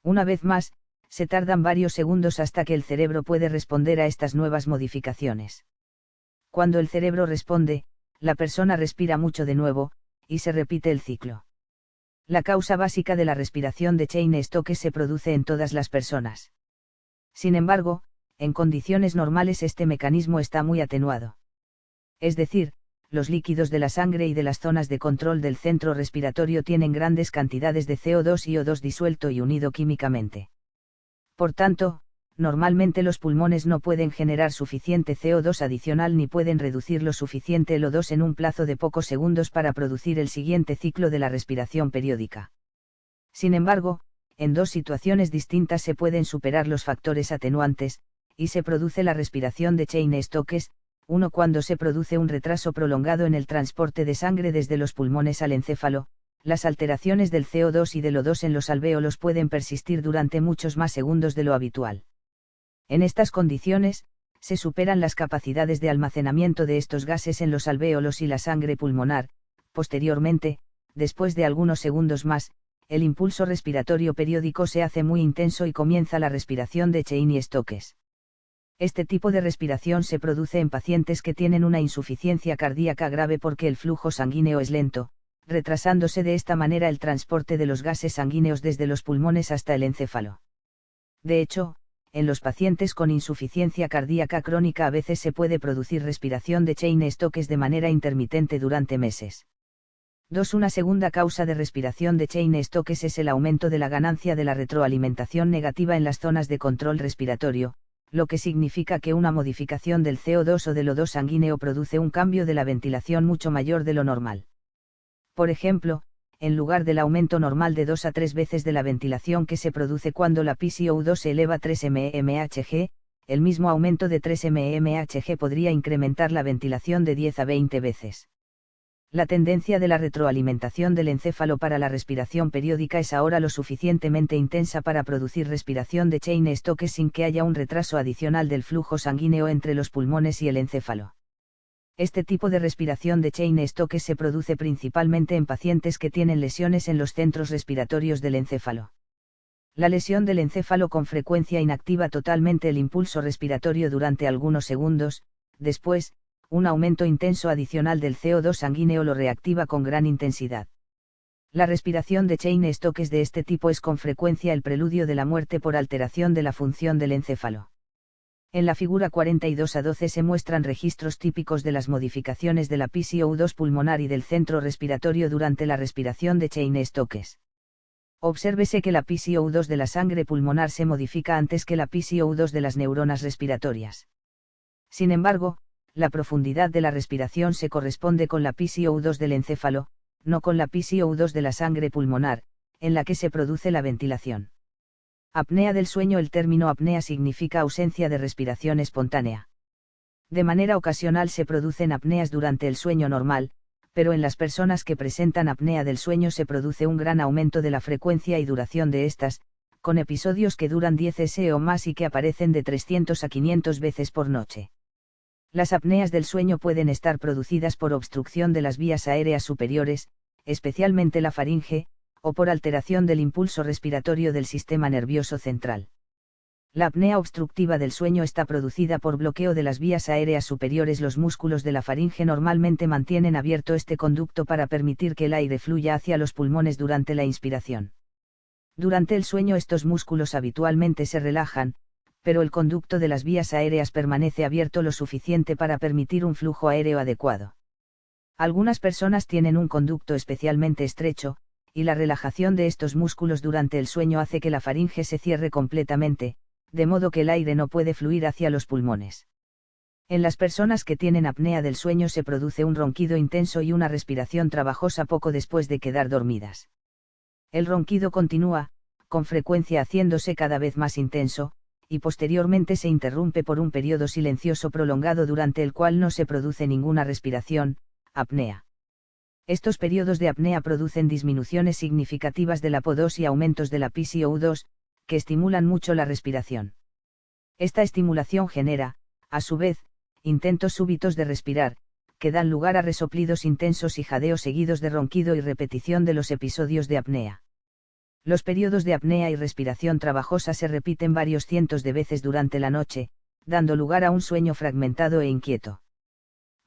Una vez más, se tardan varios segundos hasta que el cerebro puede responder a estas nuevas modificaciones. Cuando el cerebro responde, la persona respira mucho de nuevo, y se repite el ciclo. La causa básica de la respiración de Cheyne-Stokes se produce en todas las personas. Sin embargo, en condiciones normales este mecanismo está muy atenuado. Es decir, los líquidos de la sangre y de las zonas de control del centro respiratorio tienen grandes cantidades de CO2 y O2 disuelto y unido químicamente. Por tanto, Normalmente los pulmones no pueden generar suficiente CO2 adicional ni pueden reducir lo suficiente el O2 en un plazo de pocos segundos para producir el siguiente ciclo de la respiración periódica. Sin embargo, en dos situaciones distintas se pueden superar los factores atenuantes, y se produce la respiración de Cheyne-Stokes, uno cuando se produce un retraso prolongado en el transporte de sangre desde los pulmones al encéfalo. Las alteraciones del CO2 y del O2 en los alvéolos pueden persistir durante muchos más segundos de lo habitual. En estas condiciones, se superan las capacidades de almacenamiento de estos gases en los alvéolos y la sangre pulmonar. Posteriormente, después de algunos segundos más, el impulso respiratorio periódico se hace muy intenso y comienza la respiración de Cheyne-Stokes. Este tipo de respiración se produce en pacientes que tienen una insuficiencia cardíaca grave porque el flujo sanguíneo es lento, retrasándose de esta manera el transporte de los gases sanguíneos desde los pulmones hasta el encéfalo. De hecho, en los pacientes con insuficiencia cardíaca crónica a veces se puede producir respiración de Cheyne-Stokes de manera intermitente durante meses. 2. Una segunda causa de respiración de Cheyne-Stokes es el aumento de la ganancia de la retroalimentación negativa en las zonas de control respiratorio, lo que significa que una modificación del CO2 o del O2 sanguíneo produce un cambio de la ventilación mucho mayor de lo normal. Por ejemplo, en lugar del aumento normal de 2 a 3 veces de la ventilación que se produce cuando la PCO2 se eleva 3 mmHg, el mismo aumento de 3 mmHg podría incrementar la ventilación de 10 a 20 veces. La tendencia de la retroalimentación del encéfalo para la respiración periódica es ahora lo suficientemente intensa para producir respiración de Cheyne-Stokes sin que haya un retraso adicional del flujo sanguíneo entre los pulmones y el encéfalo. Este tipo de respiración de Cheyne-Stokes se produce principalmente en pacientes que tienen lesiones en los centros respiratorios del encéfalo. La lesión del encéfalo con frecuencia inactiva totalmente el impulso respiratorio durante algunos segundos, después, un aumento intenso adicional del CO2 sanguíneo lo reactiva con gran intensidad. La respiración de Cheyne-Stokes de este tipo es con frecuencia el preludio de la muerte por alteración de la función del encéfalo. En la figura 42-12 se muestran registros típicos de las modificaciones de la PCO2 pulmonar y del centro respiratorio durante la respiración de Cheyne-Stokes. Obsérvese que la PCO2 de la sangre pulmonar se modifica antes que la PCO2 de las neuronas respiratorias. Sin embargo, la profundidad de la respiración se corresponde con la PCO2 del encéfalo, no con la PCO2 de la sangre pulmonar, en la que se produce la ventilación. Apnea del sueño. El término apnea significa ausencia de respiración espontánea. De manera ocasional se producen apneas durante el sueño normal, pero en las personas que presentan apnea del sueño se produce un gran aumento de la frecuencia y duración de estas, con episodios que duran 10 s o más y que aparecen de 300 a 500 veces por noche. Las apneas del sueño pueden estar producidas por obstrucción de las vías aéreas superiores, especialmente la faringe, o por alteración del impulso respiratorio del sistema nervioso central. La apnea obstructiva del sueño está producida por bloqueo de las vías aéreas superiores. Los músculos de la faringe normalmente mantienen abierto este conducto para permitir que el aire fluya hacia los pulmones durante la inspiración. Durante el sueño estos músculos habitualmente se relajan, pero el conducto de las vías aéreas permanece abierto lo suficiente para permitir un flujo aéreo adecuado. Algunas personas tienen un conducto especialmente estrecho, y la relajación de estos músculos durante el sueño hace que la faringe se cierre completamente, de modo que el aire no puede fluir hacia los pulmones. En las personas que tienen apnea del sueño se produce un ronquido intenso y una respiración trabajosa poco después de quedar dormidas. El ronquido continúa, con frecuencia haciéndose cada vez más intenso, y posteriormente se interrumpe por un periodo silencioso prolongado durante el cual no se produce ninguna respiración, apnea. Estos periodos de apnea producen disminuciones significativas de la PO2 y aumentos de la PCO2, que estimulan mucho la respiración. Esta estimulación genera, a su vez, intentos súbitos de respirar, que dan lugar a resoplidos intensos y jadeos seguidos de ronquido y repetición de los episodios de apnea. Los periodos de apnea y respiración trabajosa se repiten varios cientos de veces durante la noche, dando lugar a un sueño fragmentado e inquieto.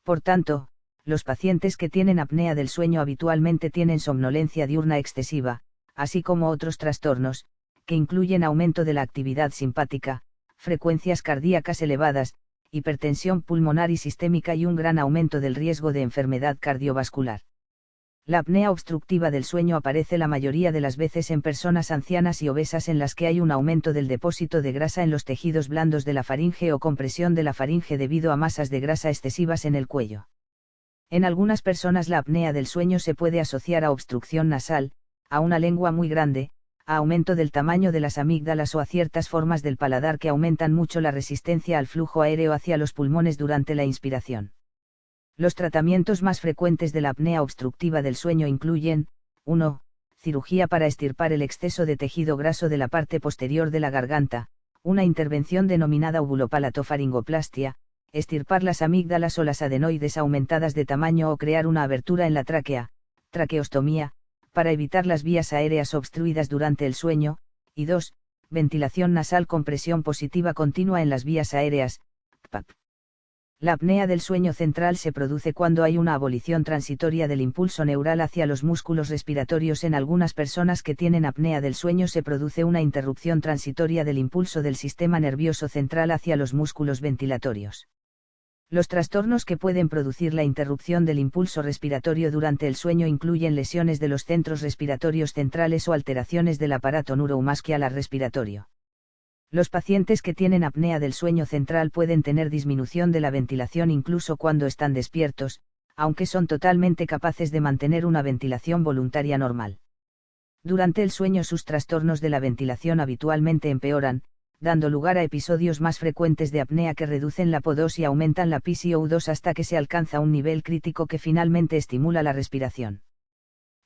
Por tanto, los pacientes que tienen apnea del sueño habitualmente tienen somnolencia diurna excesiva, así como otros trastornos, que incluyen aumento de la actividad simpática, frecuencias cardíacas elevadas, hipertensión pulmonar y sistémica y un gran aumento del riesgo de enfermedad cardiovascular. La apnea obstructiva del sueño aparece la mayoría de las veces en personas ancianas y obesas en las que hay un aumento del depósito de grasa en los tejidos blandos de la faringe o compresión de la faringe debido a masas de grasa excesivas en el cuello. En algunas personas la apnea del sueño se puede asociar a obstrucción nasal, a una lengua muy grande, a aumento del tamaño de las amígdalas o a ciertas formas del paladar que aumentan mucho la resistencia al flujo aéreo hacia los pulmones durante la inspiración. Los tratamientos más frecuentes de la apnea obstructiva del sueño incluyen: 1. Cirugía para extirpar el exceso de tejido graso de la parte posterior de la garganta, una intervención denominada uvulopalatofaringoplastia, extirpar las amígdalas o las adenoides aumentadas de tamaño o crear una abertura en la tráquea, traqueostomía, para evitar las vías aéreas obstruidas durante el sueño, y 2. Ventilación nasal con presión positiva continua en las vías aéreas, PAP. La apnea del sueño central se produce cuando hay una abolición transitoria del impulso neural hacia los músculos respiratorios. En algunas personas que tienen apnea del sueño se produce una interrupción transitoria del impulso del sistema nervioso central hacia los músculos ventilatorios. Los trastornos que pueden producir la interrupción del impulso respiratorio durante el sueño incluyen lesiones de los centros respiratorios centrales o alteraciones del aparato neuromuscular respiratorio. Los pacientes que tienen apnea del sueño central pueden tener disminución de la ventilación incluso cuando están despiertos, aunque son totalmente capaces de mantener una ventilación voluntaria normal. Durante el sueño sus trastornos de la ventilación habitualmente empeoran, dando lugar a episodios más frecuentes de apnea que reducen la PO2 y aumentan la PCO2 hasta que se alcanza un nivel crítico que finalmente estimula la respiración.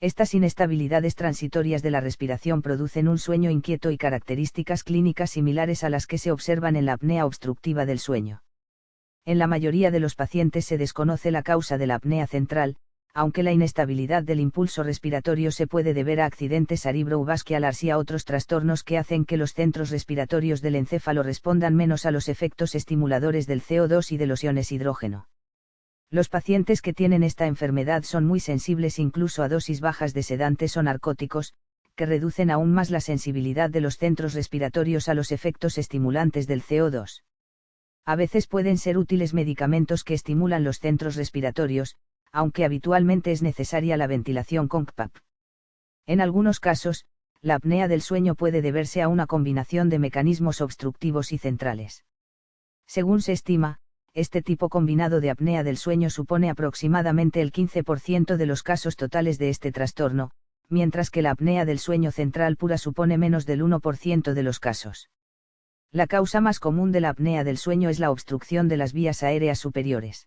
Estas inestabilidades transitorias de la respiración producen un sueño inquieto y características clínicas similares a las que se observan en la apnea obstructiva del sueño. En la mayoría de los pacientes se desconoce la causa de la apnea central, aunque la inestabilidad del impulso respiratorio se puede deber a accidentes cerebrovasculares y a otros trastornos que hacen que los centros respiratorios del encéfalo respondan menos a los efectos estimuladores del CO2 y de los iones hidrógeno. Los pacientes que tienen esta enfermedad son muy sensibles incluso a dosis bajas de sedantes o narcóticos, que reducen aún más la sensibilidad de los centros respiratorios a los efectos estimulantes del CO2. A veces pueden ser útiles medicamentos que estimulan los centros respiratorios, aunque habitualmente es necesaria la ventilación con CPAP. En algunos casos, la apnea del sueño puede deberse a una combinación de mecanismos obstructivos y centrales. Según se estima, este tipo combinado de apnea del sueño supone aproximadamente el 15% de los casos totales de este trastorno, mientras que la apnea del sueño central pura supone menos del 1% de los casos. La causa más común de la apnea del sueño es la obstrucción de las vías aéreas superiores.